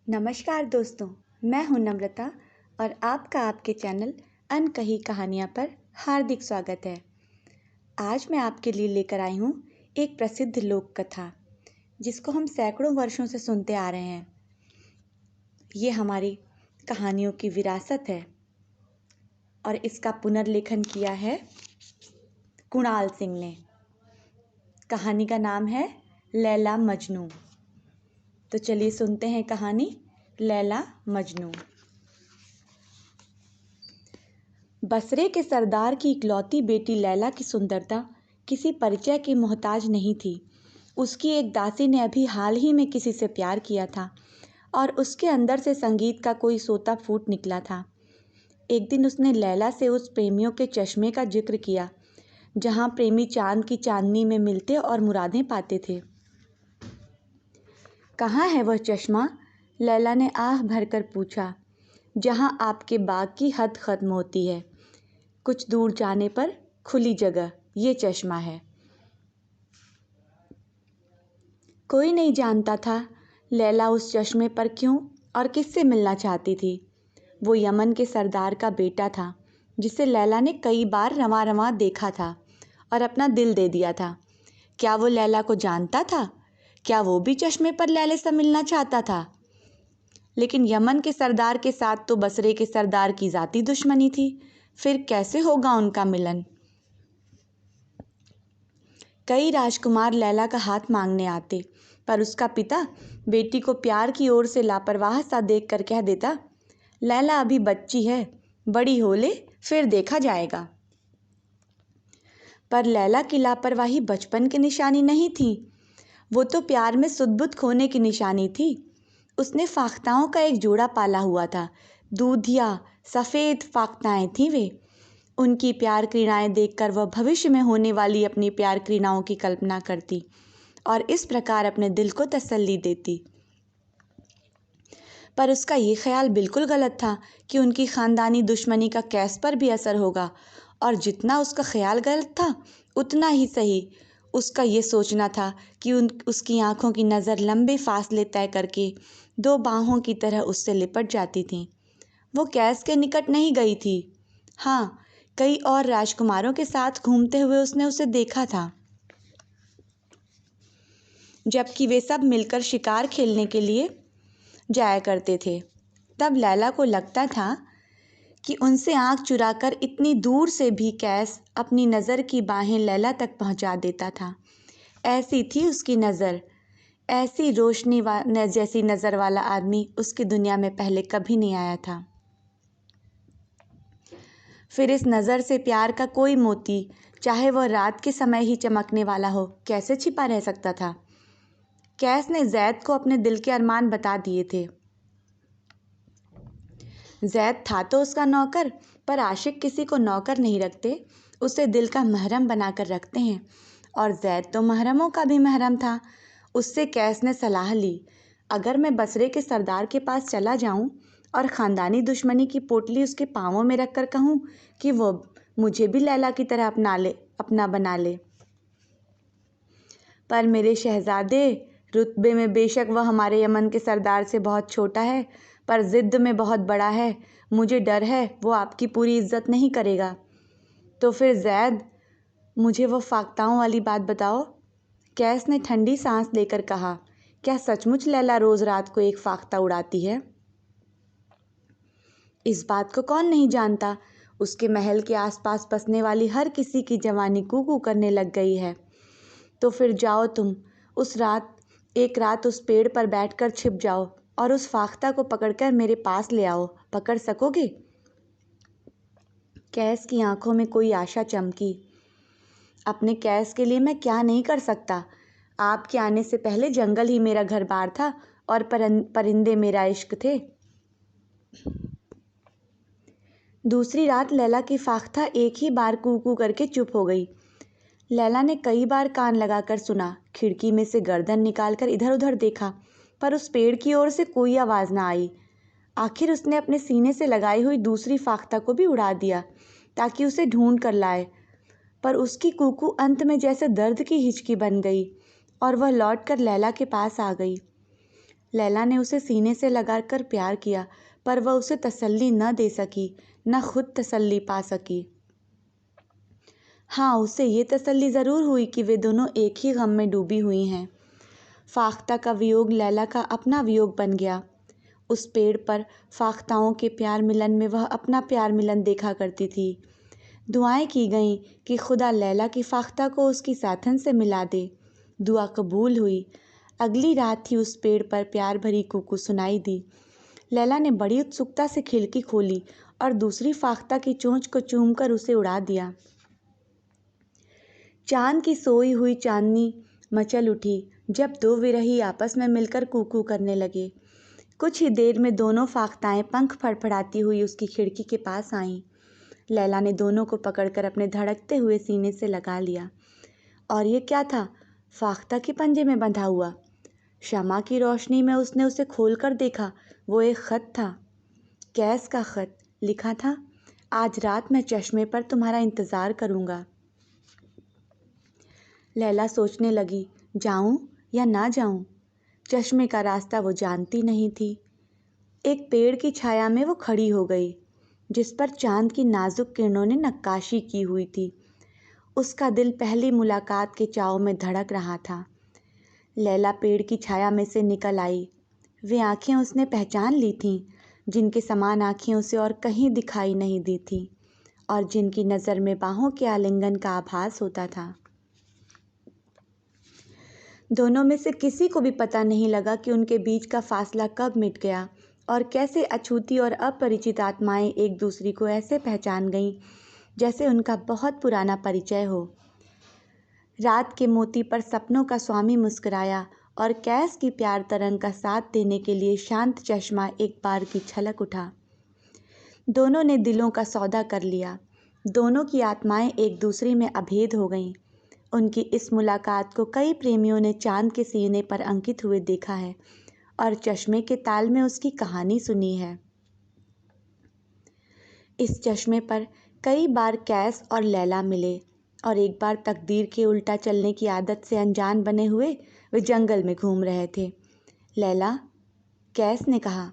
नमस्कार दोस्तों, मैं हूं नम्रता और आपका आपके चैनल अनकही कहानियां पर हार्दिक स्वागत है। आज मैं आपके लिए लेकर आई हूं एक प्रसिद्ध लोक कथा जिसको हम सैकड़ों वर्षों से सुनते आ रहे हैं। ये हमारी कहानियों की विरासत है और इसका पुनर्लेखन किया है कुणाल सिंह ने। कहानी का नाम है लैला मजनू। तो चलिए सुनते हैं कहानी लैला मजनू। बसरे के सरदार की इकलौती बेटी लैला की सुंदरता किसी परिचय की मोहताज नहीं थी। उसकी एक दासी ने अभी हाल ही में किसी से प्यार किया था और उसके अंदर से संगीत का कोई सोता फूट निकला था। एक दिन उसने लैला से उस प्रेमियों के चश्मे का जिक्र किया जहां प्रेमी चांद की चांदनी में मिलते और मुरादें पाते थे। कहाँ है वह चश्मा? लैला ने आह भरकर पूछा। जहां आपके बाग की हद खत्म होती है, कुछ दूर जाने पर खुली जगह, ये चश्मा है। कोई नहीं जानता था लैला उस चश्मे पर क्यों और किससे मिलना चाहती थी। वो यमन के सरदार का बेटा था जिसे लैला ने कई बार रवां रवां देखा था और अपना दिल दे दिया था। क्या वो लैला को जानता था? क्या वो भी चश्मे पर लैला से मिलना चाहता था? लेकिन यमन के सरदार के साथ तो बसरे के सरदार की जाती दुश्मनी थी। फिर कैसे होगा उनका मिलन? कई राजकुमार लैला का हाथ मांगने आते, पर उसका पिता बेटी को प्यार की ओर से लापरवाह सा देख कर कह देता, लैला अभी बच्ची है, बड़ी हो ले फिर देखा जाएगा। पर लैला की लापरवाही बचपन की निशानी नहीं थी, वो तो प्यार में सुध-बुध खोने की निशानी थी। उसने फाख्ताओं का एक जोड़ा पाला हुआ था। दूधिया सफ़ेद फाख्ताएं थीं वे। उनकी प्यार क्रीड़ाएं देखकर वह भविष्य में होने वाली अपनी प्यार क्रीड़ाओं की कल्पना करती और इस प्रकार अपने दिल को तसल्ली देती। पर उसका ये ख्याल बिल्कुल गलत था कि उनकी ख़ानदानी दुश्मनी का कैस पर भी असर होगा, और जितना उसका ख्याल गलत था उतना ही सही उसका ये सोचना था कि उसकी आंखों की नज़र लंबे फासले तय करके दो बाहों की तरह उससे लिपट जाती थी। वो कैस के निकट नहीं गई थी। हाँ, कई और राजकुमारों के साथ घूमते हुए उसने उसे देखा था, जबकि वे सब मिलकर शिकार खेलने के लिए जाया करते थे। तब लैला को लगता था कि उनसे आंख चुराकर इतनी दूर से भी कैस अपनी नज़र की बाहें लैला तक पहुंचा देता था। ऐसी थी उसकी नज़र। ऐसी रोशनी जैसी नज़र वाला आदमी उसकी दुनिया में पहले कभी नहीं आया था। फिर इस नज़र से प्यार का कोई मोती, चाहे वह रात के समय ही चमकने वाला हो, कैसे छिपा रह सकता था? कैस ने जैद को अपने दिल के अरमान बता दिए थे। जैद था तो उसका नौकर, पर आशिक किसी को नौकर नहीं रखते, उसे दिल का महरम बनाकर रखते हैं। और जैद तो महरमों का भी महरम था। उससे कैस ने सलाह ली, अगर मैं बसरे के सरदार के पास चला जाऊं और ख़ानदानी दुश्मनी की पोटली उसके पाँवों में रखकर कहूं कि वो मुझे भी लैला की तरह अपना बना ले। पर मेरे शहजादे, रुतबे में बेशक वह हमारे यमन के सरदार से बहुत छोटा है, पर ज़िद्द में बहुत बड़ा है। मुझे डर है वो आपकी पूरी इज्जत नहीं करेगा। तो फिर जैद, मुझे वो फाख्ताओं वाली बात बताओ। कैस ने ठंडी सांस लेकर कहा, क्या सचमुच लैला रोज़ रात को एक फाख्ता उड़ाती है? इस बात को कौन नहीं जानता। उसके महल के आसपास बसने वाली हर किसी की जवानी कू-कू करने लग गई है। तो फिर जाओ तुम एक रात उस पेड़ पर बैठकर छिप जाओ और उस फाख्ता को पकड़कर मेरे पास ले आओ। पकड़ सकोगे? कैस की आंखों में कोई आशा चमकी। अपने कैस के लिए मैं क्या नहीं कर सकता। आपके आने से पहले जंगल ही मेरा घर बार था और परिंदे मेरा इश्क थे। दूसरी रात लैला की फाख्ता एक ही बार कू-कू करके चुप हो गई। लैला ने कई बार कान लगाकर सुना, खिड़की में से गर्दन निकालकर इधर उधर देखा, पर उस पेड़ की ओर से कोई आवाज़ ना आई। आखिर उसने अपने सीने से लगाई हुई दूसरी फाख्ता को भी उड़ा दिया ताकि उसे ढूंढ कर लाए, पर उसकी कूकू अंत में जैसे दर्द की हिचकी बन गई और वह लौटकर लैला के पास आ गई। लैला ने उसे सीने से लगाकर प्यार किया, पर वह उसे तसल्ली न दे सकी, न खुद तसल्ली पा सकी। हाँ, उसे ये तसल्ली ज़रूर हुई कि वे दोनों एक ही गम में डूबी हुई हैं। फाख्ता का वियोग लैला का अपना वियोग बन गया। उस पेड़ पर फाख्ताओं के प्यार मिलन में वह अपना प्यार मिलन देखा करती थी। दुआएं की गईं कि खुदा लैला की फाख्ता को उसकी साथन से मिला दे। दुआ कबूल हुई। अगली रात ही उस पेड़ पर प्यार भरी कूकू सुनाई दी। लैला ने बड़ी उत्सुकता से खिड़की खोली और दूसरी फाख्ता की चोंच को चूमकर उसे उड़ा दिया। चांद की सोई हुई चांदनी मचल उठी जब दो विरही आपस में मिलकर कूकू करने लगे। कुछ ही देर में दोनों फाख्ताएं पंख फड़फड़ाती हुई उसकी खिड़की के पास आईं। लैला ने दोनों को पकड़कर अपने धड़कते हुए सीने से लगा लिया। और ये क्या था? फाख्ता के पंजे में बंधा हुआ। शमा की रोशनी में उसने उसे खोलकर देखा। वो एक खत था, कैस का खत। लिखा था, आज रात मैं चश्मे पर तुम्हारा इंतज़ार करूँगा। लैला सोचने लगी, जाऊं या ना जाऊं। चश्मे का रास्ता वो जानती नहीं थी। एक पेड़ की छाया में वो खड़ी हो गई, जिस पर चांद की नाजुक किरणों ने नक्काशी की हुई थी। उसका दिल पहली मुलाकात के चाव में धड़क रहा था। लैला पेड़ की छाया में से निकल आई। वे आंखें उसने पहचान ली थीं, जिनके समान आंखें उसे और कहीं दिखाई नहीं दी थीं, और जिनकी नज़र में बाहों के आलिंगन का आभास होता था। दोनों में से किसी को भी पता नहीं लगा कि उनके बीच का फासला कब मिट गया और कैसे अछूती और अपरिचित आत्माएं एक दूसरी को ऐसे पहचान गईं जैसे उनका बहुत पुराना परिचय हो। रात के मोती पर सपनों का स्वामी मुस्कुराया और कैस की प्यार तरंग का साथ देने के लिए शांत चश्मा एक बार की छलक उठा। दोनों ने दिलों का सौदा कर लिया। दोनों की आत्माएं एक दूसरे में अभेद हो गईं। उनकी इस मुलाकात को कई प्रेमियों ने चांद के सीने पर अंकित हुए देखा है और चश्मे के ताल में उसकी कहानी सुनी है। इस चश्मे पर कई बार कैस और लैला मिले और एक बार तकदीर के उल्टा चलने की आदत से अनजान बने हुए वे जंगल में घूम रहे थे। लैला, कैस ने कहा,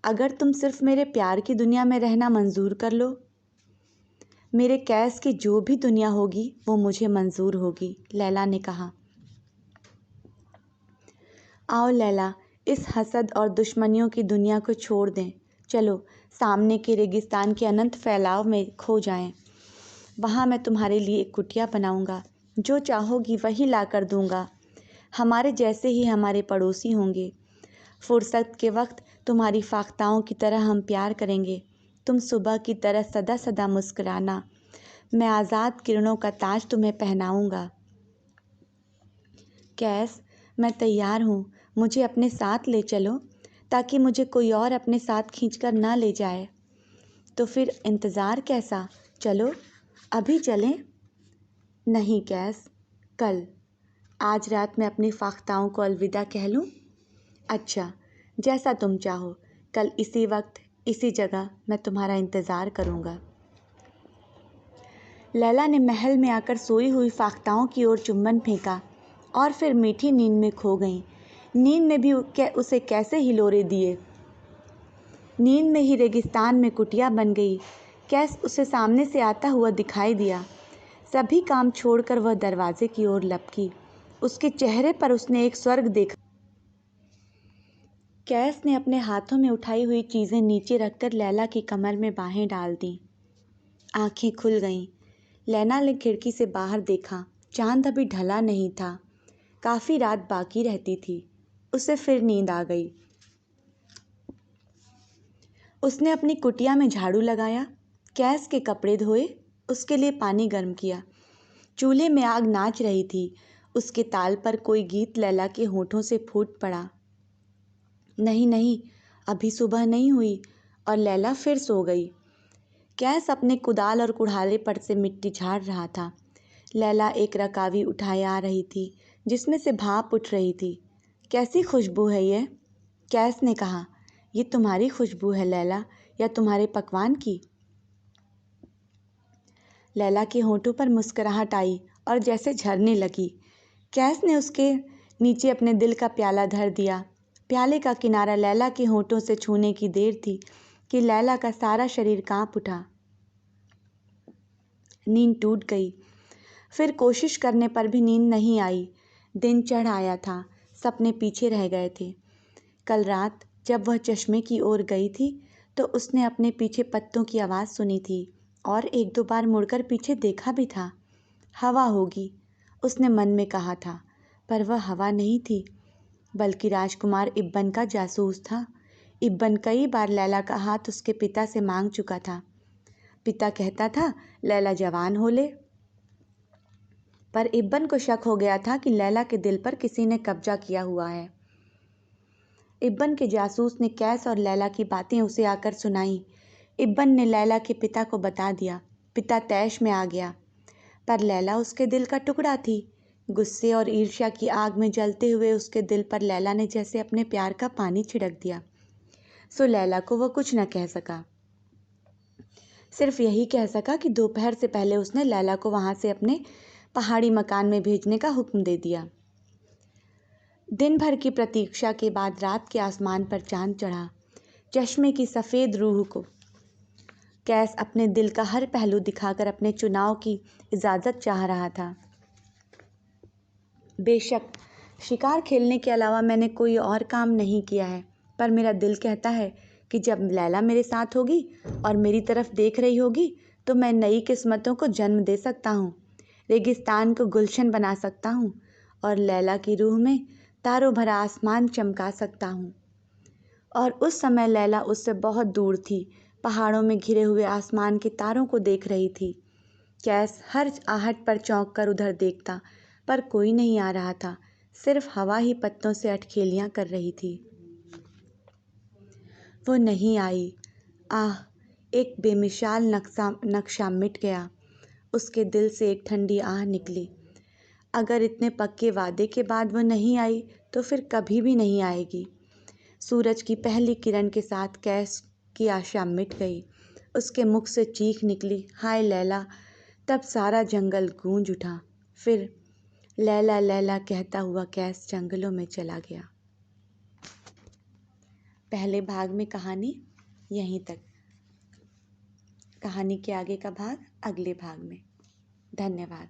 अगर तुम सिर्फ मेरे प्यार की दुनिया में रहना मंजूर कर लो, मेरे कैस की जो भी दुनिया होगी वो मुझे मंजूर होगी। लैला ने कहा, आओ लैला, इस हसद और दुश्मनियों की दुनिया को छोड़ दें। चलो सामने के रेगिस्तान के अनंत फैलाव में खो जाएं। वहाँ मैं तुम्हारे लिए एक कुटिया बनाऊंगा। जो चाहोगी वही ला कर दूंगा। हमारे जैसे ही हमारे पड़ोसी होंगे। फुर्सत के वक्त तुम्हारी फाख्ताओं की तरह हम प्यार करेंगे। तुम सुबह की तरह सदा सदा मुस्कुराना। मैं आज़ाद किरणों का ताज तुम्हें पहनाऊंगा। कैस, मैं तैयार हूँ। मुझे अपने साथ ले चलो, ताकि मुझे कोई और अपने साथ खींचकर ना ले जाए। तो फिर इंतज़ार कैसा? चलो अभी चलें। नहीं कैस, कल। आज रात मैं अपनी फाख्ताओं को अलविदा कह लूँ? अच्छा, जैसा तुम चाहो। कल इसी वक्त इसी जगह मैं तुम्हारा इंतज़ार करूँगा। लैला ने महल में आकर सोई हुई फाख्ताओं की ओर चुंबन फेंका और फिर मीठी नींद में खो गई। नींद में भी उसे कैसे हिलोरे दिए। नींद में ही रेगिस्तान में कुटिया बन गई। कैस उसे सामने से आता हुआ दिखाई दिया। सभी काम छोड़कर वह दरवाजे की ओर लपकी। उसके चेहरे पर उसने एक स्वर्ग देखा। कैस ने अपने हाथों में उठाई हुई चीज़ें नीचे रखकर लैला की कमर में बाहें डाल दीं। आंखें खुल गईं। लैला ने खिड़की से बाहर देखा। चांद अभी ढला नहीं था। काफ़ी रात बाकी रहती थी। उसे फिर नींद आ गई। उसने अपनी कुटिया में झाड़ू लगाया, कैस के कपड़े धोए, उसके लिए पानी गर्म किया। चूल्हे में आग नाच रही थी। उसके ताल पर कोई गीत लैला के होठों से फूट पड़ा। नहीं नहीं, अभी सुबह नहीं हुई, और लैला फिर सो गई। कैस अपने कुदाल और कुल्हाड़े पर से मिट्टी झाड़ रहा था। लैला एक रकाबी उठाए आ रही थी, जिसमें से भाप उठ रही थी। कैसी खुशबू है ये? कैस ने कहा। ये तुम्हारी खुशबू है लैला, या तुम्हारे पकवान की? लैला के होठों पर मुस्कुराहट आई और जैसे झरने लगी। कैस ने उसके नीचे अपने दिल का प्याला धर दिया। प्याले का किनारा लैला के होठों से छूने की देर थी कि लैला का सारा शरीर कांप उठा। नींद टूट गई। फिर कोशिश करने पर भी नींद नहीं आई। दिन चढ़ आया था, सपने पीछे रह गए थे। कल रात जब वह चश्मे की ओर गई थी तो उसने अपने पीछे पत्तों की आवाज़ सुनी थी और एक दो बार मुड़कर पीछे देखा भी था। हवा होगी, उसने मन में कहा था, पर वह हवा नहीं थी, बल्कि राजकुमार इब्बन का जासूस था। इब्बन कई बार लैला का हाथ उसके पिता से मांग चुका था। पिता कहता था लैला जवान हो ले, पर इब्बन को शक हो गया था कि लैला के दिल पर किसी ने कब्जा किया हुआ है। इब्बन के जासूस ने कैस और लैला की बातें उसे आकर सुनाई। इब्बन ने लैला के पिता को बता दिया। पिता तैश में आ गया, पर लैला उसके दिल का टुकड़ा थी। गुस्से और ईर्ष्या की आग में जलते हुए उसके दिल पर लैला ने जैसे अपने प्यार का पानी छिड़क दिया। सो लैला को वह कुछ न कह सका। सिर्फ यही कह सका कि दोपहर से पहले उसने लैला को वहाँ से अपने पहाड़ी मकान में भेजने का हुक्म दे दिया। दिन भर की प्रतीक्षा के बाद रात के आसमान पर चांद चढ़ा। चश्मे की सफ़ेद रूह को कैस अपने दिल का हर पहलू दिखाकर अपने चुनाव की इजाज़त चाह रहा था। बेशक शिकार खेलने के अलावा मैंने कोई और काम नहीं किया है, पर मेरा दिल कहता है कि जब लैला मेरे साथ होगी और मेरी तरफ देख रही होगी तो मैं नई किस्मतों को जन्म दे सकता हूँ, रेगिस्तान को गुलशन बना सकता हूँ और लैला की रूह में तारों भरा आसमान चमका सकता हूँ। और उस समय लैला उससे बहुत दूर थी, पहाड़ों में घिरे हुए आसमान के तारों को देख रही थी। कैस हर आहट पर चौंक कर उधर देखता, पर कोई नहीं आ रहा था। सिर्फ हवा ही पत्तों से अटखेलियाँ कर रही थी। वो नहीं आई। आह, एक बेमिसाल नक्शा मिट गया। उसके दिल से एक ठंडी आह निकली। अगर इतने पक्के वादे के बाद वो नहीं आई तो फिर कभी भी नहीं आएगी। सूरज की पहली किरण के साथ कैस की आशा मिट गई। उसके मुख से चीख निकली, हाय लैला। तब सारा जंगल गूंज उठा। फिर लैला लैला कहता हुआ कैस जंगलों में चला गया। पहले भाग में कहानी यहीं तक। कहानी के आगे का भाग अगले भाग में। धन्यवाद।